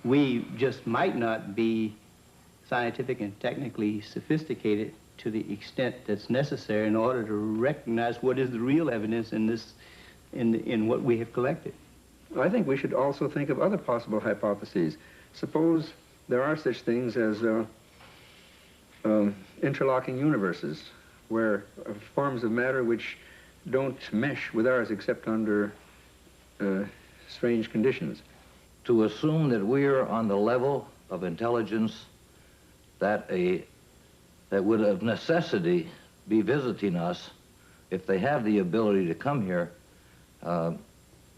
we just might not be scientific and technically sophisticated to the extent that's necessary in order to recognize what is the real evidence in this, in what we have collected. I think we should also think of other possible hypotheses. Suppose there are such things as interlocking universes, where forms of matter which don't mesh with ours except under strange conditions. To assume that we are on the level of intelligence that would of necessity be visiting us, if they have the ability to come here,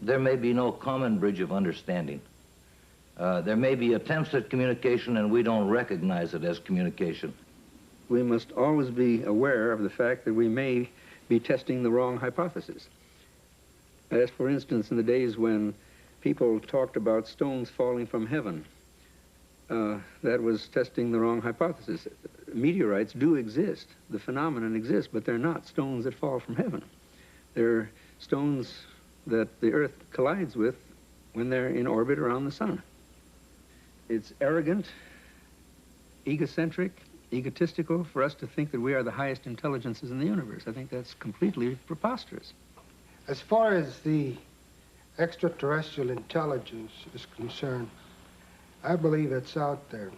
there may be no common bridge of understanding. There may be attempts at communication and we don't recognize it as communication. We must always be aware of the fact that we may be testing the wrong hypothesis. As for instance, in the days when people talked about stones falling from heaven, that was testing the wrong hypothesis. Meteorites do exist, the phenomenon exists, but they're not stones that fall from heaven. They're stones that the Earth collides with when they're in orbit around the sun. It's arrogant, egocentric, egotistical for us to think that we are the highest intelligences in the universe. I think that's completely preposterous. As far as the extraterrestrial intelligence is concerned, I believe it's out there.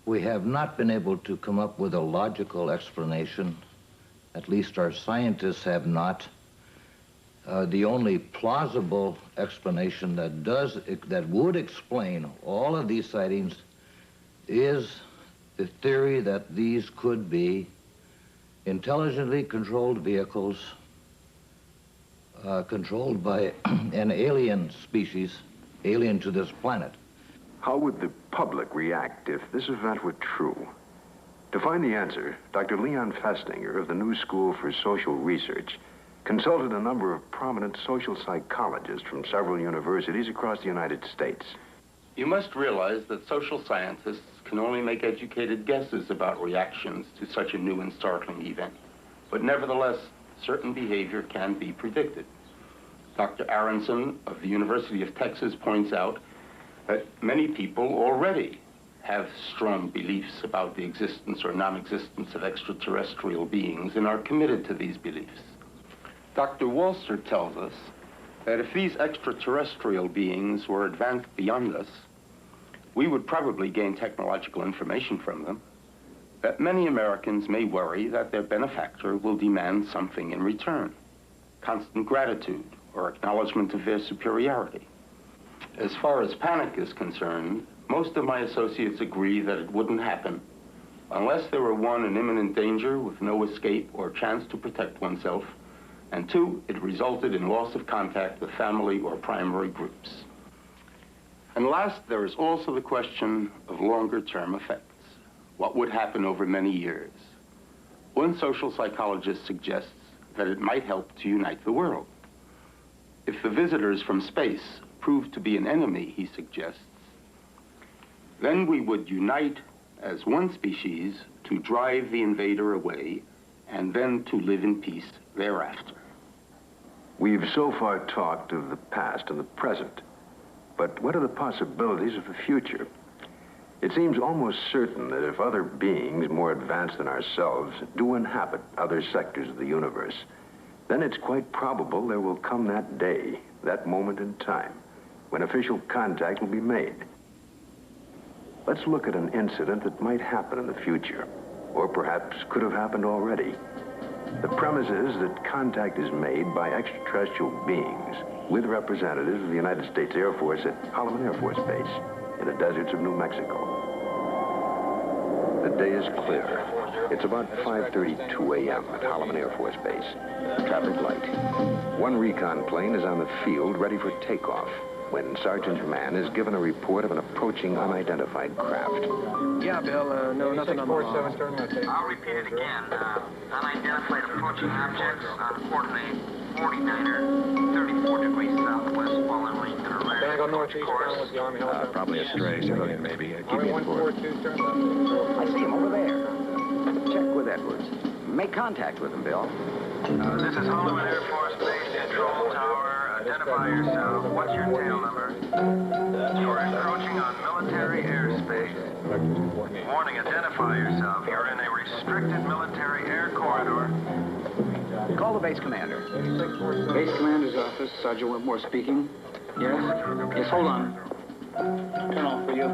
We have not been able to come up with a logical explanation. At least our scientists have not. The only plausible explanation that would explain all of these sightings is the theory that these could be intelligently controlled vehicles controlled by an alien species, alien to this planet. How would the public react if this event were true? To find the answer, Dr. Leon Festinger of the New School for Social Research consulted a number of prominent social psychologists from several universities across the United States. You must realize that social scientists can only make educated guesses about reactions to such a new and startling event. But nevertheless, certain behavior can be predicted. Dr. Aronson of the University of Texas points out that many people already have strong beliefs about the existence or non-existence of extraterrestrial beings and are committed to these beliefs. Dr. Walser tells us that if these extraterrestrial beings were advanced beyond us, we would probably gain technological information from them, that many Americans may worry that their benefactor will demand something in return, constant gratitude or acknowledgement of their superiority. As far as panic is concerned, most of my associates agree that it wouldn't happen unless there were, one, an imminent danger with no escape or chance to protect oneself, and two, it resulted in loss of contact with family or primary groups. And last, there is also the question of longer-term effects. What would happen over many years? One social psychologist suggests that it might help to unite the world. If the visitors from space prove to be an enemy, he suggests, then we would unite as one species to drive the invader away and then to live in peace thereafter. We've so far talked of the past and the present, but what are the possibilities of the future? It seems almost certain that if other beings more advanced than ourselves do inhabit other sectors of the universe, then it's quite probable there will come that day, that moment in time, when official contact will be made. Let's look at an incident that might happen in the future, or perhaps could have happened already. The premise is that contact is made by extraterrestrial beings with representatives of the United States Air Force at Holloman Air Force Base in the deserts of New Mexico. The day is clear. It's about 5:32 a.m. at Holloman Air Force Base. Traffic light. One recon plane is on the field ready for takeoff when Sergeant Mann is given a report of an approaching unidentified craft. Yeah, Bill, no, nothing on the line. I'll repeat it again. Unidentified approaching objects on coordinate 49er, 34 degrees southwest, following length and array. Can I go northeast down with the Army helicopter? Probably a stray civilian, maybe. Keep me informed. I see him over there. Check with Edwards. Make contact with him, Bill. This is Holloman Air Force Base Control Tower. Identify yourself. What's your tail number? You're encroaching on military airspace. Warning, identify yourself. You're in a restricted military air corridor. Call the base commander. Base commander's office, Sergeant Whitmore speaking. Yes? Yes, hold on. Colonel, for you.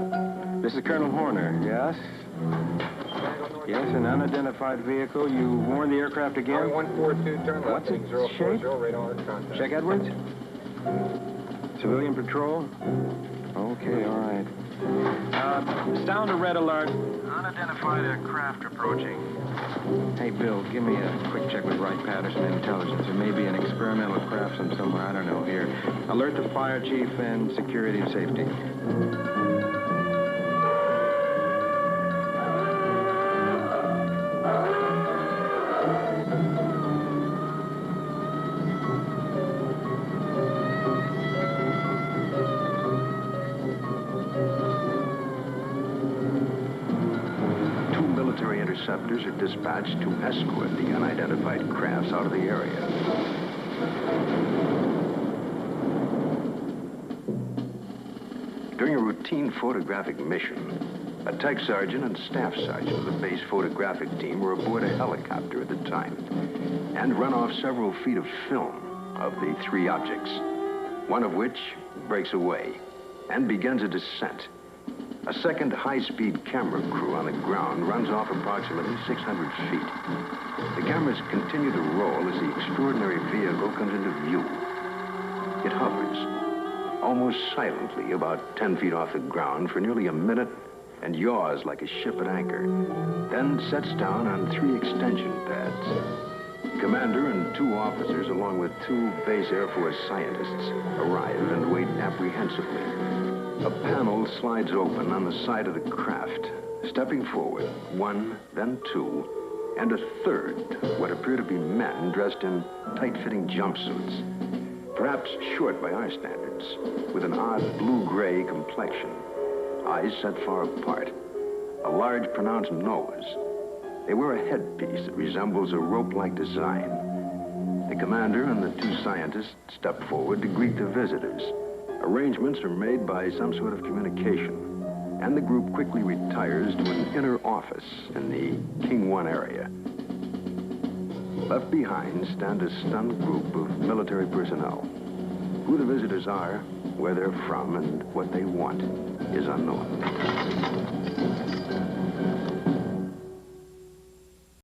This is Colonel Horner, yes? Yes, an unidentified vehicle. You warned the aircraft again? 142, turn left. What's its shape? Check Edwards? Civilian patrol? Okay, all right. Sound a red alert. Unidentified aircraft approaching. Hey, Bill, give me a quick check with Wright Patterson Intelligence. There may be an experimental craft from somewhere, I don't know, here. Alert the fire chief and security and safety. Interceptors are dispatched to escort the unidentified crafts out of the area. During a routine photographic mission, a tech sergeant and staff sergeant of the base photographic team were aboard a helicopter at the time and run off several feet of film of the three objects, one of which breaks away and begins a descent. A second high-speed camera crew on the ground runs off approximately 600 feet. The cameras continue to roll as the extraordinary vehicle comes into view. It hovers, almost silently, about 10 feet off the ground for nearly a minute and yaws like a ship at anchor, then sets down on 3 extension pads. The commander and 2 officers, along with 2 base Air Force scientists, arrive and wait apprehensively. A panel slides open on the side of the craft. Stepping forward, 1, then 2, and a third, what appear to be men dressed in tight-fitting jumpsuits. Perhaps short by our standards, with an odd blue-gray complexion, eyes set far apart, a large pronounced nose. They wear a headpiece that resembles a rope-like design. The commander and the 2 scientists step forward to greet the visitors. Arrangements are made by some sort of communication, and the group quickly retires to an inner office in the King 1 area. Left behind stand a stunned group of military personnel. Who the visitors are, where they're from, and what they want is unknown.